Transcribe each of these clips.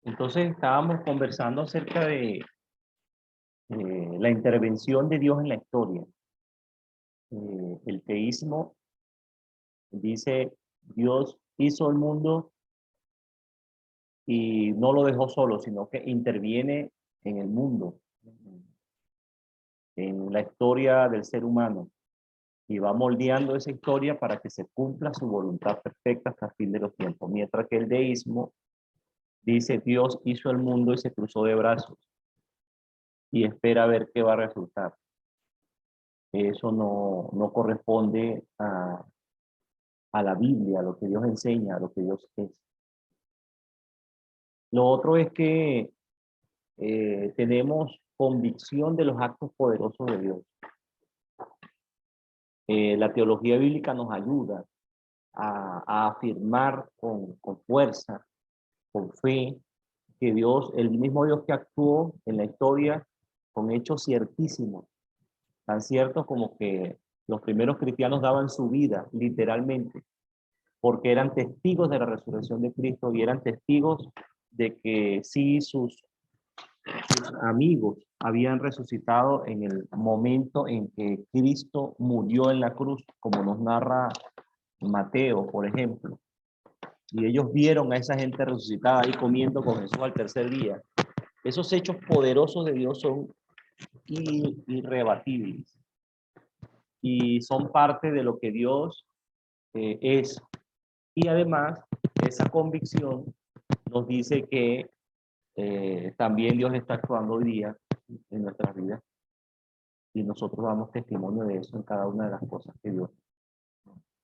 Entonces estábamos conversando acerca de la intervención de Dios en la historia. El teísmo dice, Dios hizo el mundo y no lo dejó solo, sino que interviene en el mundo, en la historia del ser humano, y va moldeando esa historia para que se cumpla su voluntad perfecta hasta el fin de los tiempos. Mientras que el deísmo dice, Dios hizo el mundo y se cruzó de brazos y espera a ver qué va a resultar. Eso no corresponde a la Biblia, a lo que Dios enseña, a lo que Dios es. Lo otro es que tenemos convicción de los actos poderosos de Dios. La teología bíblica nos ayuda a afirmar con fuerza, con fe, que Dios, el mismo Dios que actuó en la historia con hechos ciertísimos, tan ciertos como que los primeros cristianos daban su vida, literalmente, porque eran testigos de la resurrección de Cristo y eran testigos de que sí sus amigos habían resucitado en el momento en que Cristo murió en la cruz, como nos narra Mateo, por ejemplo. Y ellos vieron a esa gente resucitada ahí comiendo con Jesús al tercer día. Esos hechos poderosos de Dios son irrebatibles y son parte de lo que Dios es. Y además, esa convicción nos dice que también Dios está actuando hoy día en nuestras vidas y nosotros damos testimonio de eso en cada una de las cosas que Dios,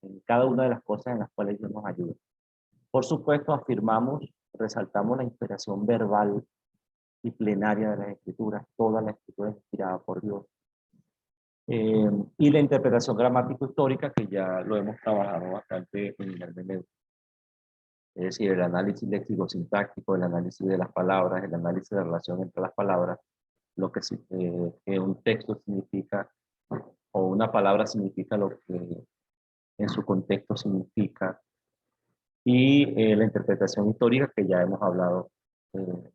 en cada una de las cosas en las cuales Dios nos ayuda. Por supuesto, afirmamos, resaltamos la inspiración verbal y plenaria de las Escrituras, toda la Escritura es inspirada por Dios. Y la interpretación gramático-histórica, que ya lo hemos trabajado bastante en el hermenéutica. Es decir, el análisis léxico-sintáctico, el análisis de las palabras, el análisis de la relación entre las palabras, lo que un texto significa o una palabra significa lo que en su contexto significa, y la interpretación histórica que ya hemos hablado en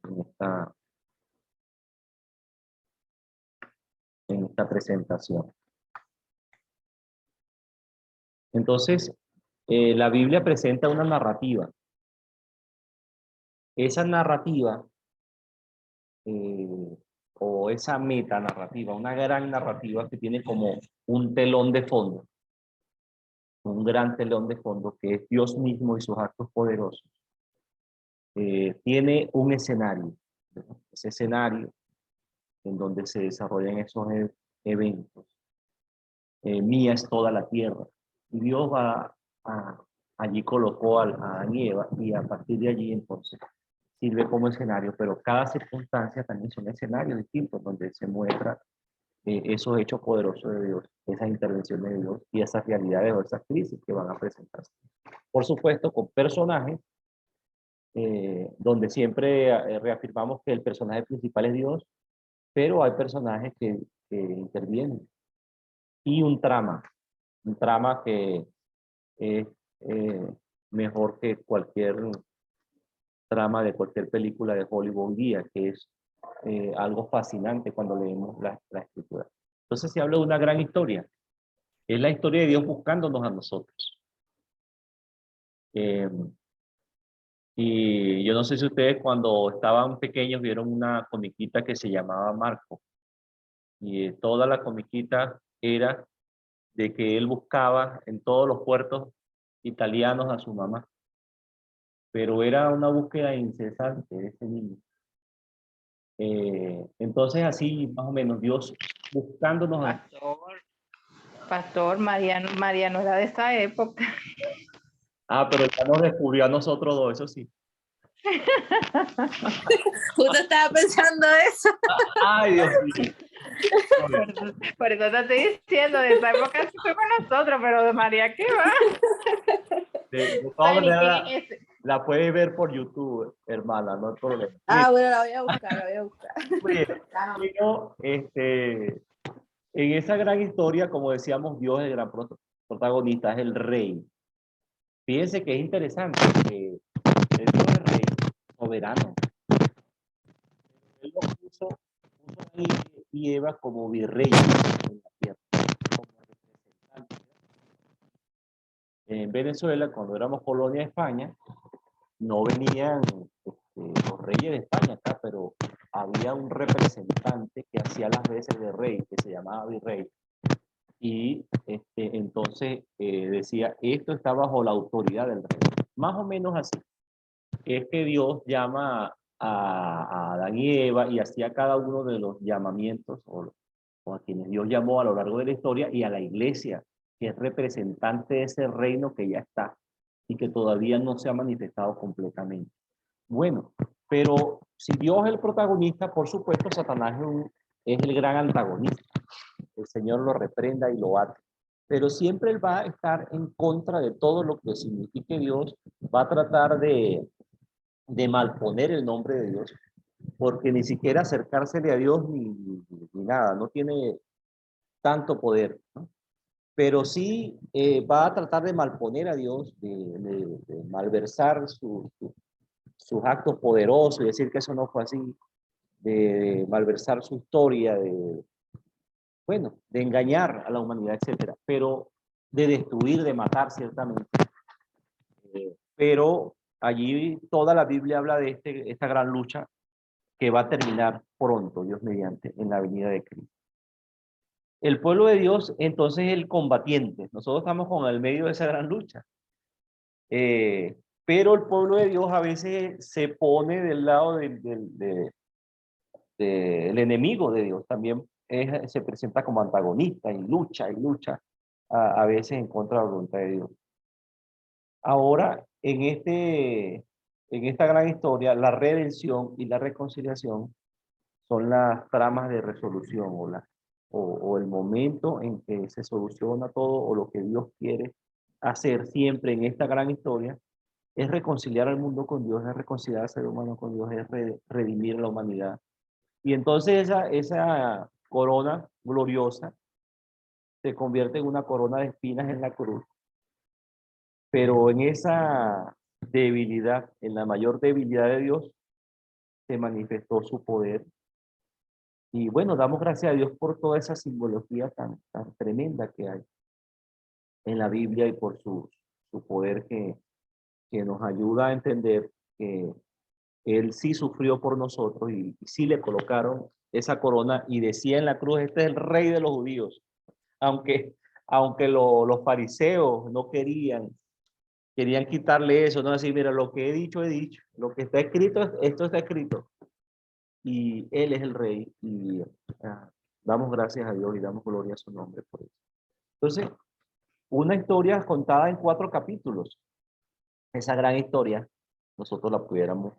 esta presentación. Entonces, la Biblia presenta una narrativa. Esa narrativa o esa metanarrativa, una gran narrativa que tiene como un telón de fondo, un gran telón de fondo que es Dios mismo y sus actos poderosos. Tiene un escenario, ¿verdad? Ese escenario en donde se desarrollan esos eventos. Mía es toda la tierra. Y Dios allí colocó a Adán y Eva, y a partir de allí entonces sirve como escenario, pero cada circunstancia también son escenarios distintos donde se muestra esos hechos poderosos de Dios, esas intervenciones de Dios y esas realidades o esas crisis que van a presentarse. Por supuesto, con personajes, donde siempre reafirmamos que el personaje principal es Dios, pero hay personajes que intervienen. Y un trama que es mejor que cualquier trama de cualquier película de Hollywood día, que es algo fascinante cuando leemos la escritura. Entonces se habla de una gran historia. Es la historia de Dios buscándonos a nosotros. Y yo no sé si ustedes cuando estaban pequeños vieron una comiquita que se llamaba Marco. Y toda la comiquita era de que él buscaba en todos los puertos italianos a su mamá. Pero era una búsqueda incesante de ese niño. Entonces así más o menos Dios buscándonos a... Pastor, María no era de esa época. Ah, pero ya nos descubrió a nosotros dos, eso sí. Justo estaba pensando eso. Ay, Dios mío. Por eso te estoy diciendo, de esa época sí fue con nosotros, pero de María, ¿qué va? De todas maneras, la puedes ver por YouTube, hermana, no hay problema. Bueno, la voy a buscar, Pero, en esa gran historia, como decíamos, Dios es el gran protagonista, es el rey. Fíjense que es interesante que Dios es rey soberano. puso a Adán y Eva como virreyes en la tierra, como representantes. En Venezuela, cuando éramos colonia de España, no venían los reyes de España acá, pero había un representante que hacía las veces de rey, que se llamaba virrey. Y entonces decía, esto está bajo la autoridad del rey. Más o menos así. Es que Dios llama a Adán y Eva y hacía cada uno de los llamamientos o a quienes Dios llamó a lo largo de la historia y a la iglesia, que es representante de ese reino que ya está y que todavía no se ha manifestado completamente. Bueno, pero si Dios es el protagonista, por supuesto, Satanás es el gran antagonista. El Señor lo reprenda y lo ate. Pero siempre él va a estar en contra de todo lo que signifique Dios, va a tratar de malponer el nombre de Dios, porque ni siquiera acercársele a Dios ni nada, no tiene tanto poder, ¿no? Pero sí va a tratar de malponer a Dios, de malversar sus actos poderosos y decir que eso no fue así, de malversar su historia, bueno, de engañar a la humanidad, etcétera, pero de destruir, de matar ciertamente. Pero allí toda la Biblia habla de esta gran lucha que va a terminar pronto, Dios mediante, en la venida de Cristo. El pueblo de Dios, entonces, es el combatiente. Nosotros estamos con el medio de esa gran lucha. Pero el pueblo de Dios a veces se pone del lado del enemigo de Dios. También se presenta como antagonista y lucha a veces en contra de la voluntad de Dios. Ahora, en esta gran historia, la redención y la reconciliación son las tramas de resolución o el momento en que se soluciona todo o lo que Dios quiere hacer siempre en esta gran historia es reconciliar al mundo con Dios, es reconciliar al ser humano con Dios, es redimir a la humanidad. Y entonces esa corona gloriosa se convierte en una corona de espinas en la cruz, pero en esa debilidad, en la mayor debilidad de Dios, se manifestó su poder. Y bueno, damos gracias a Dios por toda esa simbología tan tremenda que hay en la Biblia y por su poder que nos ayuda a entender que Él sí sufrió por nosotros y sí le colocaron esa corona y decía en la cruz, este es el rey de los judíos. Aunque los fariseos no querían quitarle eso, no decir, mira, lo que he dicho, lo que está escrito, esto está escrito. Y Él es el rey y damos gracias a Dios y damos gloria a su nombre por eso. Entonces, una historia contada en 4 capítulos. Esa gran historia, nosotros la pudiéramos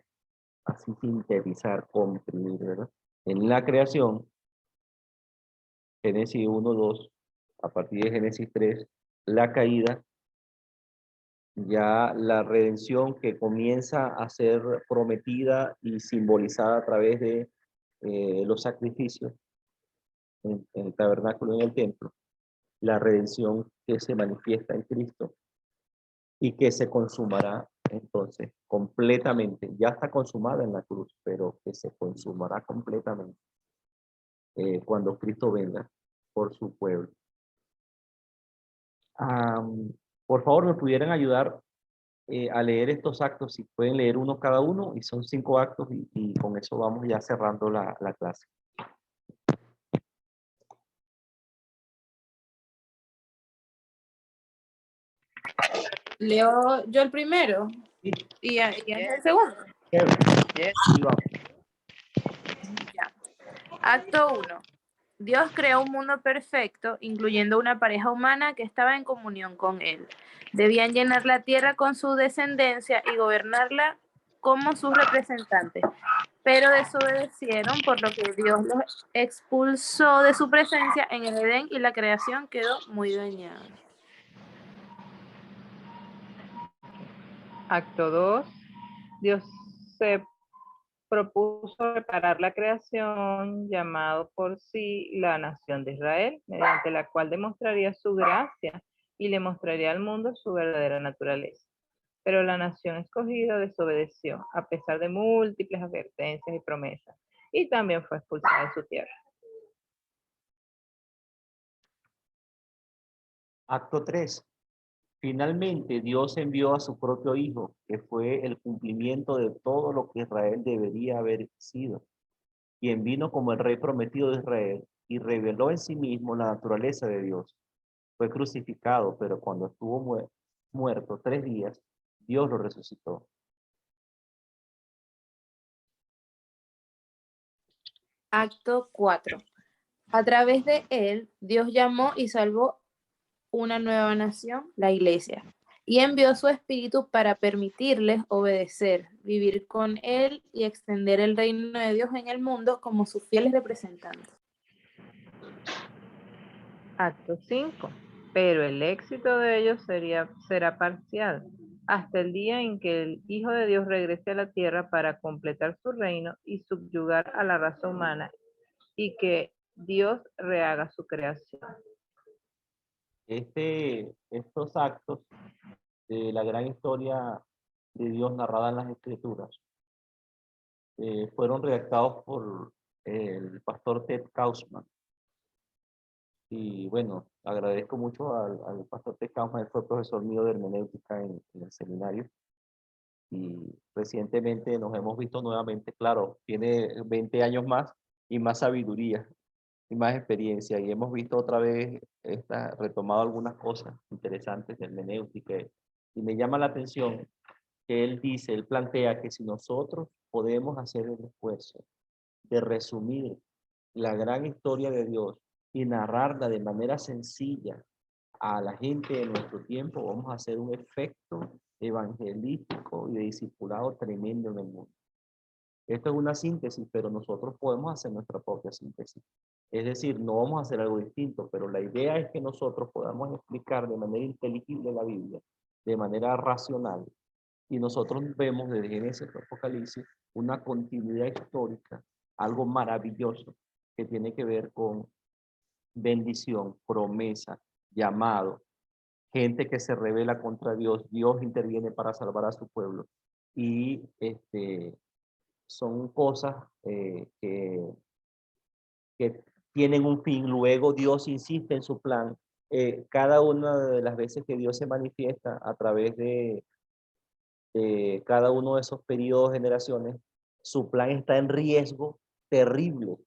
así sintetizar, comprimir, ¿verdad? En la creación, Génesis 1, 2, a partir de Génesis 3, la caída, ya la redención que comienza a ser prometida y simbolizada a través de los sacrificios en el tabernáculo y en el templo, la redención que se manifiesta en Cristo y que se consumará entonces completamente, ya está consumada en la cruz, pero que se consumará completamente cuando Cristo venga por su pueblo. Por favor, me pudieran ayudar a leer estos actos, si pueden leer uno cada uno, y son 5 actos y con eso vamos ya cerrando la clase. Leo yo el primero Sí, y el segundo. yes. Y vamos. Ya. Acto 1. Dios creó un mundo perfecto, incluyendo una pareja humana que estaba en comunión con Él. Debían llenar la tierra con su descendencia y gobernarla como sus representantes, pero desobedecieron, por lo que Dios los expulsó de su presencia en el Edén y la creación quedó muy dañada. Acto 2. Dios se propuso reparar la creación, llamado por sí la nación de Israel, mediante la cual demostraría su gracia y le mostraría al mundo su verdadera naturaleza. Pero la nación escogida desobedeció, a pesar de múltiples advertencias y promesas, y también fue expulsada de su tierra. Acto 3. Finalmente, Dios envió a su propio Hijo, que fue el cumplimiento de todo lo que Israel debería haber sido, quien vino como el Rey prometido de Israel y reveló en sí mismo la naturaleza de Dios. Fue crucificado, pero cuando estuvo muerto 3 días, Dios lo resucitó. Acto 4. A través de él, Dios llamó y salvó una nueva nación, la iglesia, y envió su espíritu para permitirles obedecer, vivir con él y extender el reino de Dios en el mundo como sus fieles representantes. Acto 5. Pero el éxito de ellos será parcial, hasta el día en que el Hijo de Dios regrese a la tierra para completar su reino y subyugar a la raza humana, y que Dios rehaga su creación. Estos actos de la gran historia de Dios narrada en las Escrituras fueron redactados por el pastor Ted Kaufman. Y bueno, agradezco mucho al pastor Ted Kaufman. Él fue profesor mío de hermenéutica en el seminario. Y recientemente nos hemos visto nuevamente. Claro, tiene 20 años más y más sabiduría y más experiencia. Y hemos visto otra vez, retomado algunas cosas interesantes de hermenéutica. Y me llama la atención que él plantea que si nosotros podemos hacer el esfuerzo de resumir la gran historia de Dios y narrarla de manera sencilla a la gente de nuestro tiempo, vamos a hacer un efecto evangelístico y de discipulado tremendo en el mundo. Esto es una síntesis, pero nosotros podemos hacer nuestra propia síntesis. Es decir, no vamos a hacer algo distinto, pero la idea es que nosotros podamos explicar de manera inteligible la Biblia, de manera racional. Y nosotros vemos desde Génesis a Apocalipsis una continuidad histórica, algo maravilloso que tiene que ver con bendición, promesa, llamado, gente que se revela contra Dios, Dios interviene para salvar a su pueblo. Y son cosas que tienen un fin. Luego Dios insiste en su plan. Cada una de las veces que Dios se manifiesta a través de cada uno de esos periodos, generaciones, su plan está en riesgo terrible.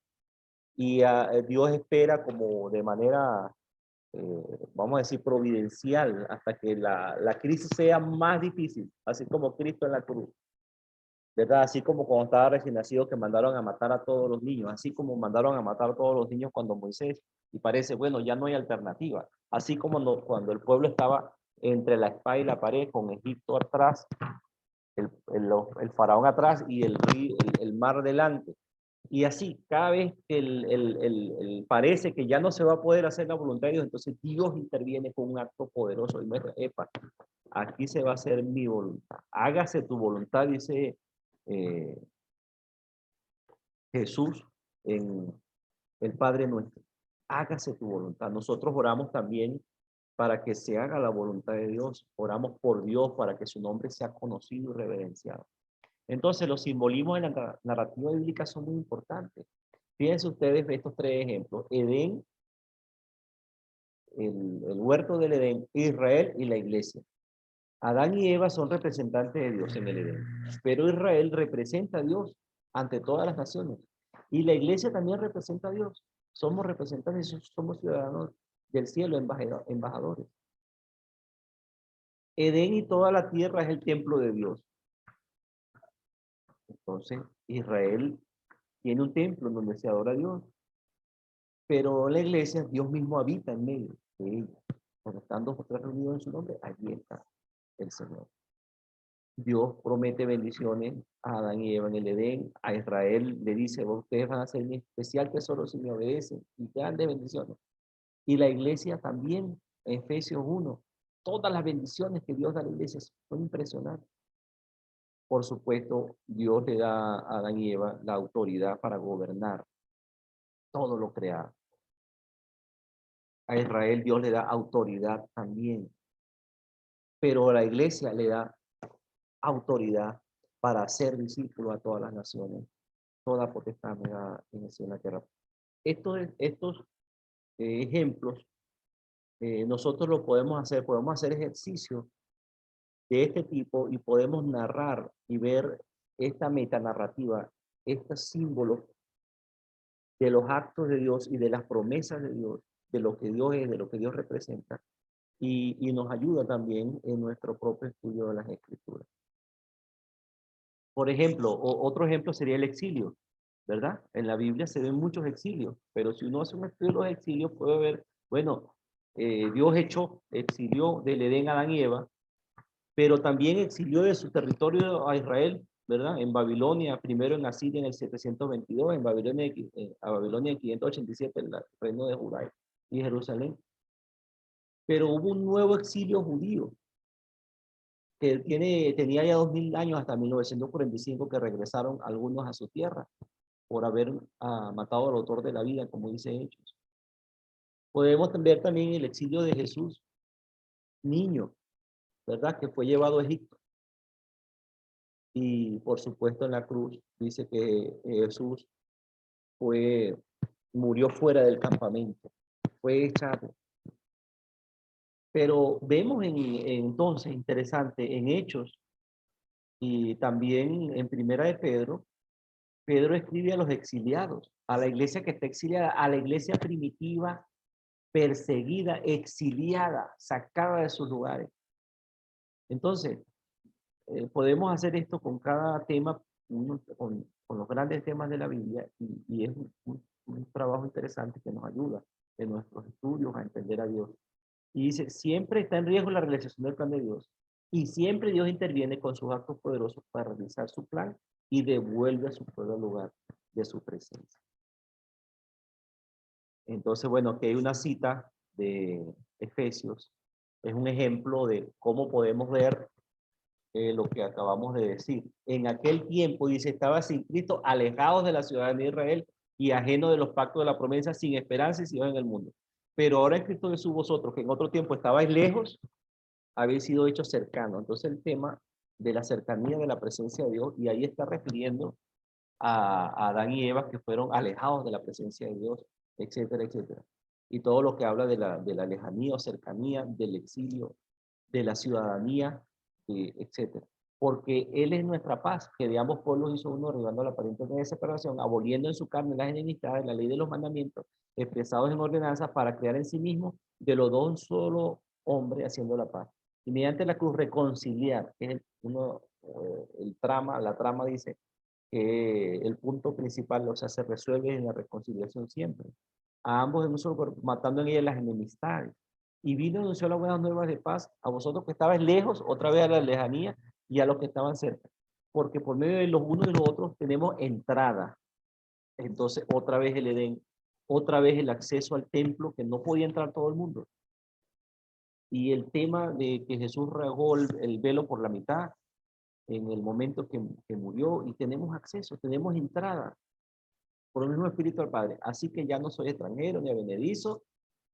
Y Dios espera como de manera, vamos a decir, providencial, hasta que la crisis sea más difícil, así como Cristo en la cruz, ¿verdad? Así como cuando estaba recién nacido que mandaron a matar a todos los niños, así como mandaron a matar a todos los niños cuando Moisés, y parece, bueno, ya no hay alternativa. Así como cuando el pueblo estaba entre la espada y la pared, con Egipto atrás, el faraón atrás y el mar delante. Y así, cada vez que parece que ya no se va a poder hacer la voluntad de Dios, entonces Dios interviene con un acto poderoso y muestra, epa, aquí se va a hacer mi voluntad. Hágase tu voluntad, dice Jesús en el Padre Nuestro. Hágase tu voluntad. Nosotros oramos también para que se haga la voluntad de Dios. Oramos por Dios para que su nombre sea conocido y reverenciado. Entonces, los simbolismos de la narrativa bíblica son muy importantes. Fíjense ustedes estos 3 ejemplos. Edén, el huerto del Edén, Israel y la iglesia. Adán y Eva son representantes de Dios en el Edén, pero Israel representa a Dios ante todas las naciones. Y la iglesia también representa a Dios. Somos representantes, somos ciudadanos del cielo, embajadores. Edén y toda la tierra es el templo de Dios. Entonces, Israel tiene un templo en donde se adora a Dios, pero la iglesia, Dios mismo habita en medio de ella. Cuando están 2 o 3 reunidos en su nombre, allí está el Señor. Dios promete bendiciones a Adán y Eva en el Edén. A Israel le dice, ustedes van a ser mi especial tesoro si me obedecen, y grandes bendiciones. Y la iglesia también, en Efesios 1, todas las bendiciones que Dios da a la iglesia son impresionantes. Por supuesto, Dios le da a Adán y Eva la autoridad para gobernar todo lo creado. A Israel Dios le da autoridad también, pero a la iglesia le da autoridad para hacer discípulos a todas las naciones. toda potestad me da en el cielo y en la tierra. Estos ejemplos, nosotros lo podemos hacer ejercicios de este tipo y podemos narrar y ver esta metanarrativa, estos símbolos de los actos de Dios y de las promesas de Dios, de lo que Dios es, de lo que Dios representa, y nos ayuda también en nuestro propio estudio de las Escrituras. Por ejemplo, otro ejemplo sería el exilio, ¿verdad? En la Biblia se ven muchos exilios, pero si uno hace un estudio de los exilios puede ver, bueno, Dios exilió del Edén a Adán y Eva, pero también exilió de su territorio a Israel, ¿verdad? En Babilonia, primero en Asiria en el 722, en Babilonia, a Babilonia en 587, el reino de Judá y Jerusalén. Pero hubo un nuevo exilio judío, que tenía ya 2000 años hasta 1945, que regresaron algunos a su tierra por haber matado al autor de la vida, como dice Hechos. Podemos ver también el exilio de Jesús, niño, ¿verdad? Que fue llevado a Egipto. Y por supuesto en la cruz dice que Jesús murió fuera del campamento, fue echado. Pero vemos entonces, interesante, en Hechos y también en Primera de Pedro, Pedro escribe a los exiliados, a la iglesia que está exiliada, a la iglesia primitiva, perseguida, exiliada, sacada de sus lugares. Entonces, podemos hacer esto con cada tema, con los grandes temas de la Biblia, y es un trabajo interesante que nos ayuda en nuestros estudios a entender a Dios. Y dice, siempre está en riesgo la realización del plan de Dios, y siempre Dios interviene con sus actos poderosos para realizar su plan y devuelve a su pueblo al lugar de su presencia. Entonces, bueno, aquí hay una cita de Efesios, es un ejemplo de cómo podemos ver lo que acabamos de decir. En aquel tiempo, dice, estaba sin Cristo, alejados de la ciudadanía de Israel y ajenos de los pactos de la promesa, sin esperanza y sin Dios en el mundo. Pero ahora en Cristo Jesús vosotros, que en otro tiempo estabais lejos, habéis sido hechos cercanos. Entonces el tema de la cercanía de la presencia de Dios, y ahí está refiriendo a Adán y Eva, que fueron alejados de la presencia de Dios, etcétera, etcétera. Y todo lo que habla de la lejanía o cercanía, del exilio, de la ciudadanía, etcétera. Porque Él es nuestra paz, que de ambos pueblos hizo uno, derribando la aparente de separación, aboliendo en su carne las enemistades, la ley de los mandamientos, expresados en ordenanza, para crear en sí mismo de los dos un solo hombre, haciendo la paz. Y mediante la cruz reconciliar, que es la trama dice que el punto principal, o sea, se resuelve en la reconciliación siempre. A ambos en un solo cuerpo, matando en ellas las enemistades. Y vino y anunció las buenas nuevas de paz a vosotros que estabais lejos, otra vez a la lejanía, y a los que estaban cerca. Porque por medio de los unos y los otros tenemos entrada. Entonces, otra vez el Edén, otra vez el acceso al templo, que no podía entrar todo el mundo. Y el tema de que Jesús rasgó el velo por la mitad en el momento que murió, y tenemos acceso, tenemos entrada por el mismo Espíritu del Padre. Así que ya no soy extranjero ni advenedizo.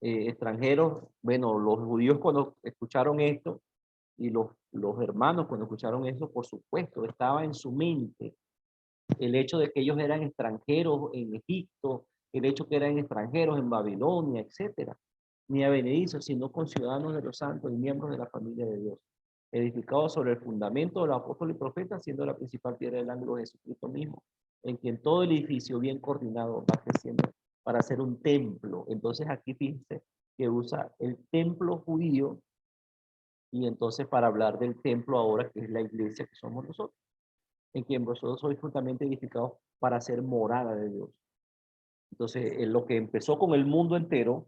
Extranjeros, bueno, los judíos cuando escucharon esto y los hermanos cuando escucharon eso, por supuesto, estaba en su mente el hecho de que ellos eran extranjeros en Egipto, el hecho que eran extranjeros en Babilonia, etcétera. Ni advenedizos, sino conciudadanos de los santos y miembros de la familia de Dios, edificados sobre el fundamento de los apóstoles y profetas, siendo la principal piedra del ángulo Jesucristo mismo, en quien todo el edificio bien coordinado va creciendo para hacer un templo. Entonces aquí fíjense que usa el templo judío, y entonces para hablar del templo ahora, que es la iglesia que somos nosotros, en quien vosotros sois juntamente edificados para ser morada de Dios. Entonces, lo que empezó con el mundo entero,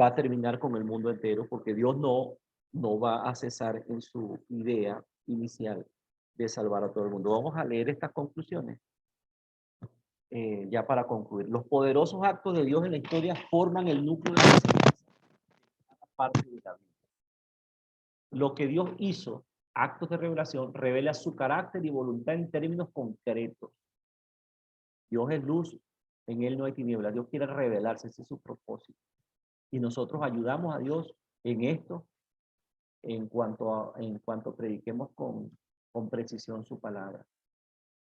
va a terminar con el mundo entero, porque Dios no va a cesar en su idea inicial de salvar a todo el mundo. Vamos a leer estas conclusiones. Ya para concluir, los poderosos actos de Dios en la historia forman el núcleo de la enseñanza de cada parte de la Biblia. Lo que Dios hizo, actos de revelación, revela su carácter y voluntad en términos concretos. Dios es luz, en Él no hay tinieblas. Dios quiere revelarse, ese es su propósito. Y nosotros ayudamos a Dios en esto, en cuanto prediquemos con precisión su palabra.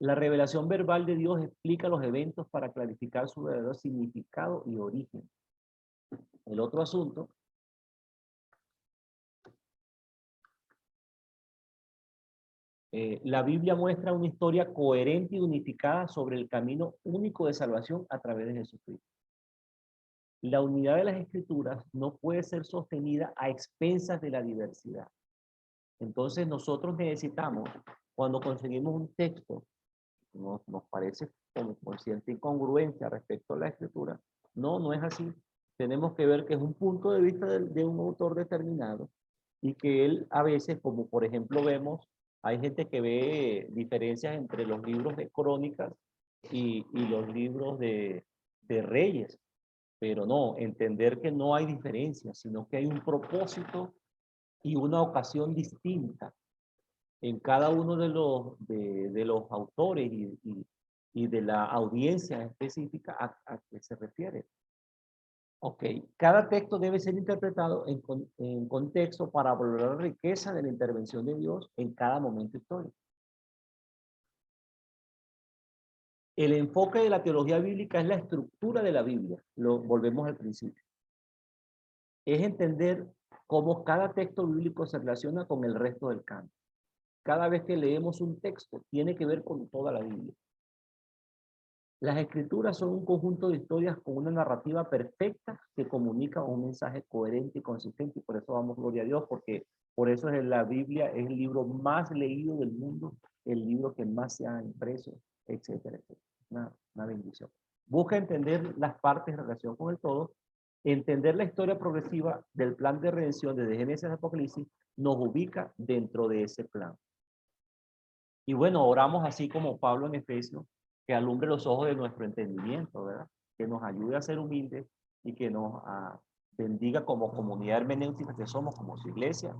La revelación verbal de Dios explica los eventos para clarificar su verdadero significado y origen. El otro asunto la Biblia muestra una historia coherente y unificada sobre el camino único de salvación a través de Jesucristo. La unidad de las escrituras no puede ser sostenida a expensas de la diversidad. Entonces nosotros necesitamos, cuando conseguimos un texto, nos parece con cierta incongruencia respecto a la escritura, no es así. Tenemos que ver que es un punto de vista de un autor determinado y que él a veces, como por ejemplo vemos, hay gente que ve diferencias entre los libros de crónicas y los libros de reyes, pero no, entender que no hay diferencia, sino que hay un propósito y una ocasión distinta en cada uno de los autores y de la audiencia específica a que se refiere. Ok, cada texto debe ser interpretado en contexto para valorar la riqueza de la intervención de Dios en cada momento histórico. El enfoque de la teología bíblica es la estructura de la Biblia. Volvemos al principio. Es entender cómo cada texto bíblico se relaciona con el resto del canon. Cada vez que leemos un texto, tiene que ver con toda la Biblia. Las escrituras son un conjunto de historias con una narrativa perfecta que comunica un mensaje coherente y consistente, y por eso damos gloria a Dios, porque por eso la Biblia es el libro más leído del mundo, el libro que más se ha impreso, etcétera, etcétera. Una bendición. Busca entender las partes en relación con el todo, entender la historia progresiva del plan de redención desde Génesis a Apocalipsis, nos ubica dentro de ese plan. Y bueno, oramos así como Pablo en Efesios, que alumbre los ojos de nuestro entendimiento, ¿verdad? Que nos ayude a ser humildes y que nos bendiga como comunidad hermenéutica que somos, como su iglesia,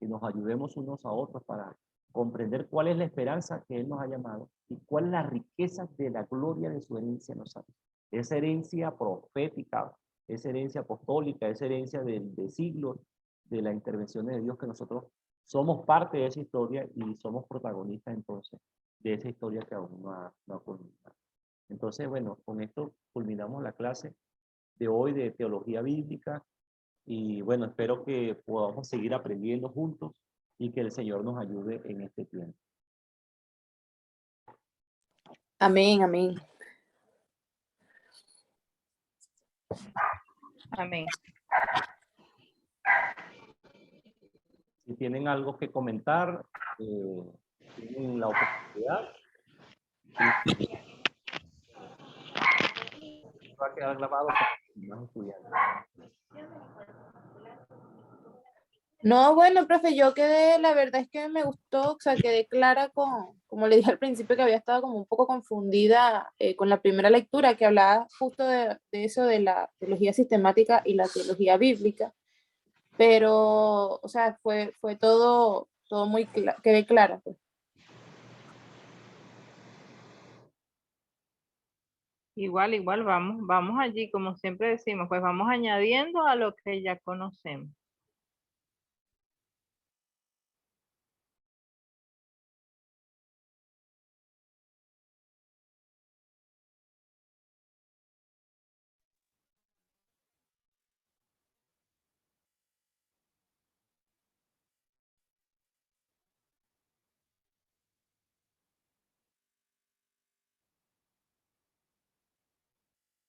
y nos ayudemos unos a otros para comprender cuál es la esperanza que Él nos ha llamado y cuál es la riqueza de la gloria de su herencia en nosotros. Esa herencia profética, esa herencia apostólica, esa herencia de siglos, de la intervención de Dios, que nosotros somos parte de esa historia y somos protagonistas entonces de esa historia que aún no ha culminado. Entonces, bueno, con esto culminamos la clase de hoy de teología bíblica y bueno, espero que podamos seguir aprendiendo juntos y que el Señor nos ayude en este tiempo. Amén, amén. Amén. Si tienen algo que comentar, tienen la oportunidad. Va a quedar grabado para los demás estudiantes. No, bueno, profe, yo quedé, la verdad es que me gustó, o sea, quedé clara como le dije al principio, que había estado como un poco confundida con la primera lectura, que hablaba justo de eso de la teología sistemática y la teología bíblica, pero, o sea, fue todo muy claro, quedé clara, pues. Igual, vamos allí, como siempre decimos, pues vamos añadiendo a lo que ya conocemos.